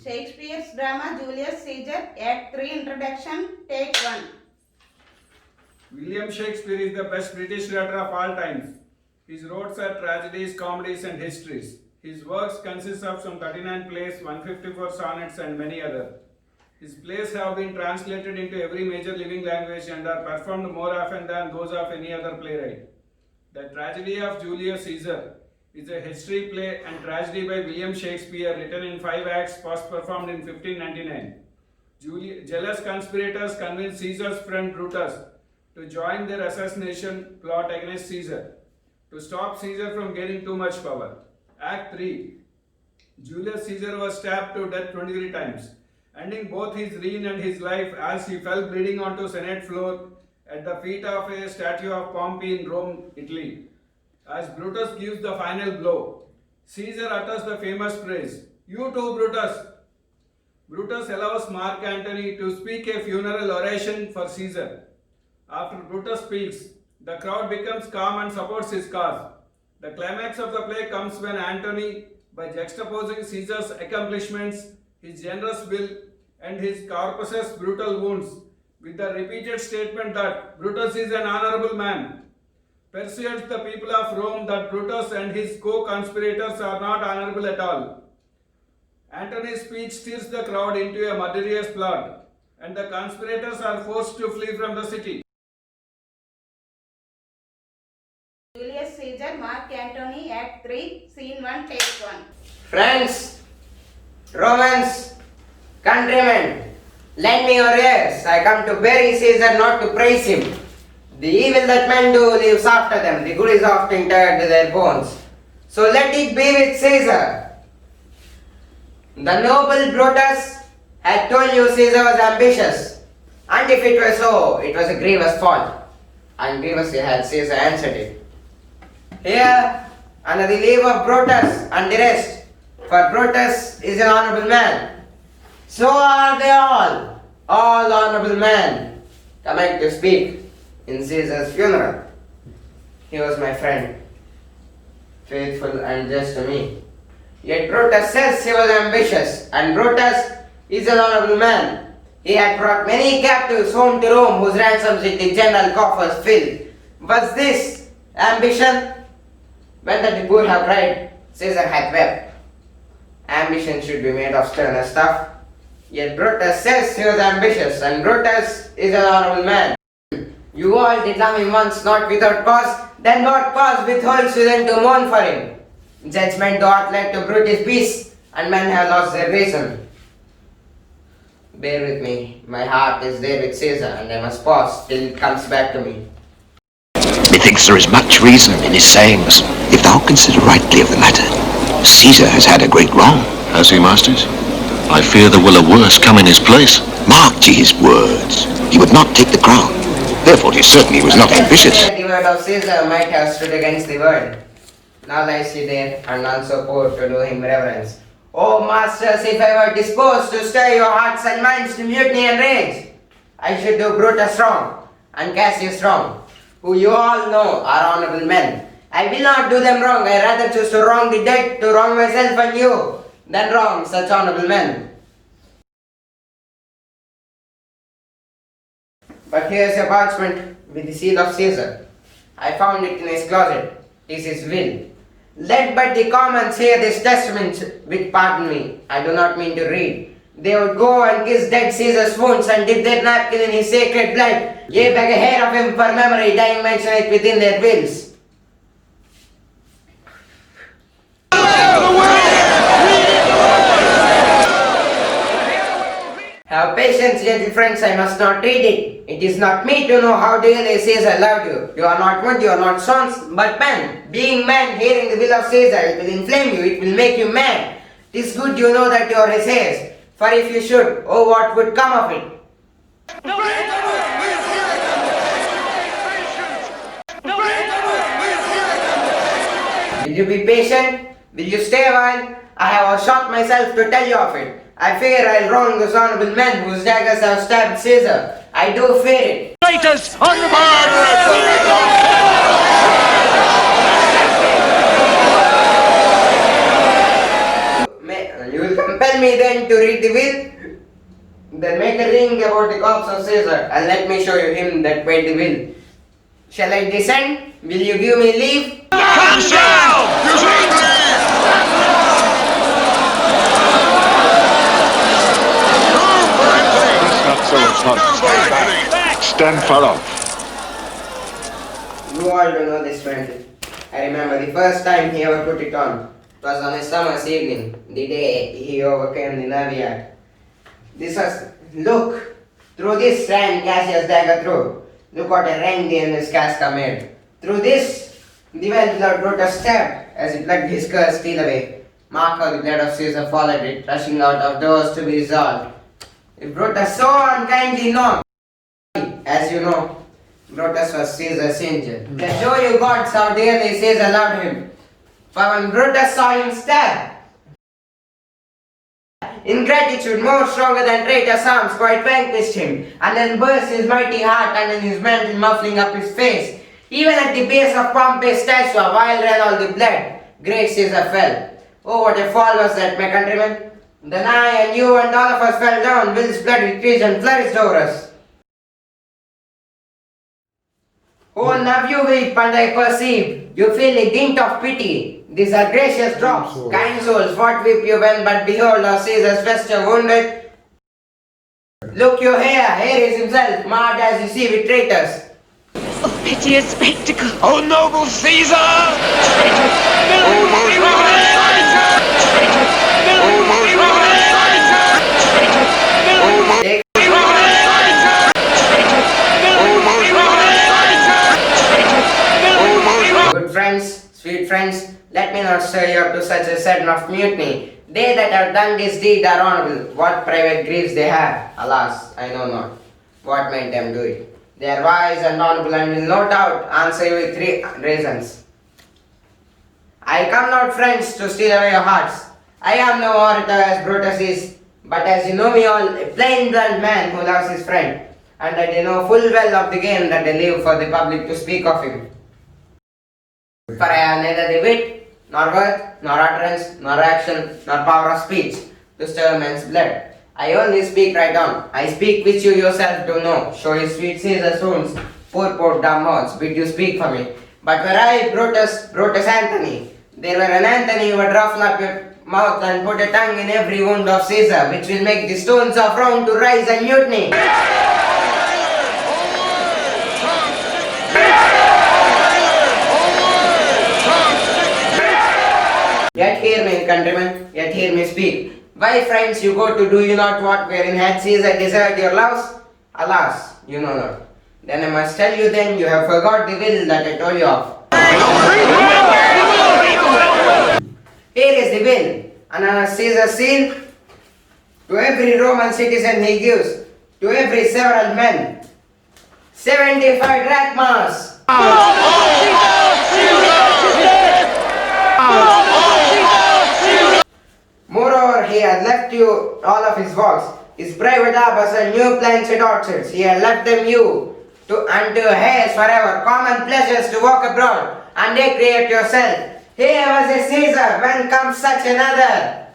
Shakespeare's drama Julius Caesar, Act 3 Introduction, Take 1. William Shakespeare is the best British writer of all times. His wrote are tragedies, comedies, and histories. His works consist of some 39 plays, 154 sonnets, and many others. His plays have been translated into every major living language and are performed more often than those of any other playwright. The Tragedy of Julius Caesar is a history play and tragedy by William Shakespeare written in 5 acts, first performed in 1599. Jealous conspirators convinced Caesar's friend Brutus to join their assassination plot against Caesar to stop Caesar from gaining too much power. Act 3. Julius Caesar was stabbed to death 23 times, ending both his reign and his life as he fell bleeding onto Senate floor at the feet of a statue of Pompey in Rome, Italy. As Brutus gives the final blow, Caesar utters the famous phrase, "You too, Brutus." Brutus allows Mark Antony to speak a funeral oration for Caesar. After Brutus speaks, the crowd becomes calm and supports his cause. The climax of the play comes when Antony, by juxtaposing Caesar's accomplishments, his generous will, and his Corpus's brutal wounds, with the repeated statement that Brutus is an honorable man, persuades the people of Rome that Brutus and his co-conspirators are not honorable at all. Antony's speech steers the crowd into a murderous plot, and the conspirators are forced to flee from the city. Julius Caesar, Mark Antony, Act 3, Scene 1, Take 1. Friends, Romans, countrymen, lend me your ears. I come to bury Caesar, not to praise him. The evil that men do lives after them. The good is often tied to their bones. So let it be with Caesar. The noble Brutus had told you Caesar was ambitious. And if it was so, it was a grievous fault. And grievously had Caesar answered it. Here, under the leave of Brutus and the rest, for Brutus is an honorable man. So are they all honorable men, coming to speak in Caesar's funeral. He was my friend, faithful and just to me. Yet Brutus says he was ambitious, and Brutus is an honorable man. He had brought many captives home to Rome, whose ransoms did the general coffers fill. Was this ambition? When the would have cried, Caesar had wept. Ambition should be made of sterner stuff. Yet Brutus says he was ambitious, and Brutus is an honorable man. You all did love him once, not without cause. Then what cause withholds you then to mourn for him? Judgment doth led to Brutus' peace, and men have lost their reason. Bear with me. My heart is there with Caesar, and I must pause till it comes back to me. Methinks there is much reason in his sayings, if thou consider rightly of the matter. Caesar has had a great wrong. Has he, masters? I fear there will a worse come in his place. Mark ye his words. He would not take the crown. Therefore, 'tis certain he was not ambitious. The word of Caesar might have stood against the word. Now lies he there, and none so poor to do him reverence. O masters, if I were disposed to stir your hearts and minds to mutiny and rage, I should do Brutus wrong, and Cassius wrong, who you all know are honorable men. I will not do them wrong. I rather choose to wrong the dead, to wrong myself and you, than wrong such honorable men. But here is a parchment with the seal of Caesar. I found it in his closet. It is his will. Let but the commons hear this testament, which, pardon me, I do not mean to read. They would go and kiss dead Caesar's wounds and dip their napkin in his sacred blood. Yea, beg a hair of him for memory, dying mention it within their wills. Have patience, gentle friends, I must not read it. It is not me to know how dearly Caesar loved you. You are not wood, you are not sons, but men. Being men, hearing the will of Caesar, it will inflame you, it will make you mad. 'Tis good you know that you are his heirs, for if you should, oh, what would come of it? Will you be patient? Will you stay a while? I have shot myself to tell you of it. I fear I'll wrong those honorable men whose daggers have stabbed Caesar. I do fear it. Traitors on the board! You will compel me then to read the will? Then make a ring about the corpse of Caesar, and let me show you him that paid the will. Shall I descend? Will you give me leave? Stand far off. You all do know this friend. I remember the first time he ever put it on. It was on a summer's evening, the day he overcame the Naviad. This was, look, through this ran Cassius' dagger through. Look what a rent in his casca made. Through this, the well-blood Brutus stabbed as he plucked his curse steel away. Mark how the blood of Caesar followed it, rushing out of doors to be resolved. If Brutus so unkindly knocked, as you know, Brutus was Caesar's angel. To show you gods how dearly Caesar loved him. For when Brutus saw him stab, ingratitude more stronger than traitor's arms quite vanquished him, and then burst his mighty heart under his mantle muffling up his face. Even at the base of Pompey's statue, while ran all the blood, great Caesar fell. Oh, what a fall was that, my countrymen! Then I and you and all of us fell down, Will's bloody treason flourished over us. Oh, now you weep, and I perceive, you feel a dint of pity. These are gracious drops, kind souls, what weep you when, but behold how Caesar's vesture wounded. Look you here is himself, marred as you see with traitors. Oh, piteous spectacle! Oh, noble Caesar! Good friends, sweet friends, let me not stir you up to such a sudden of mutiny. They that have done this deed are honorable. What private griefs they have, alas, I know not. What made them do it? They are wise and honorable and will no doubt answer you with 3 reasons. I come not, friends, to steal away your hearts. I am no orator as Brutus is, but as you know me all, a plain blunt man who loves his friend, and that they know full well of the game that they leave for the public to speak of him. For I have neither the wit, nor worth, nor utterance, nor action, nor power of speech to stir men's blood. I only speak right on. I speak which you yourself do know. Show you sweet Caesar's wounds, poor dumb mouths, bid you speak for me. But were I Brutus Anthony, there were an Anthony who would ruffle up your mouth and put a tongue in every wound of Caesar, which will make the stones of Rome to rise and mutiny. Yet hear me, countrymen, yet hear me speak. Why, friends, you go to do you not what wherein had Caesar deserved your loves? Alas, you know not. Then I must tell you then, you have forgot the will that I told you of. Here is the will, and on Caesar's seal, to every Roman citizen he gives, to every several men, 75 drachmas. Moreover, he had left you all of his works, his private arbors and new plants and orchards. He had left them you unto heirs forever, common pleasures to walk abroad and recreate yourself. Here was a Caesar, when comes such another.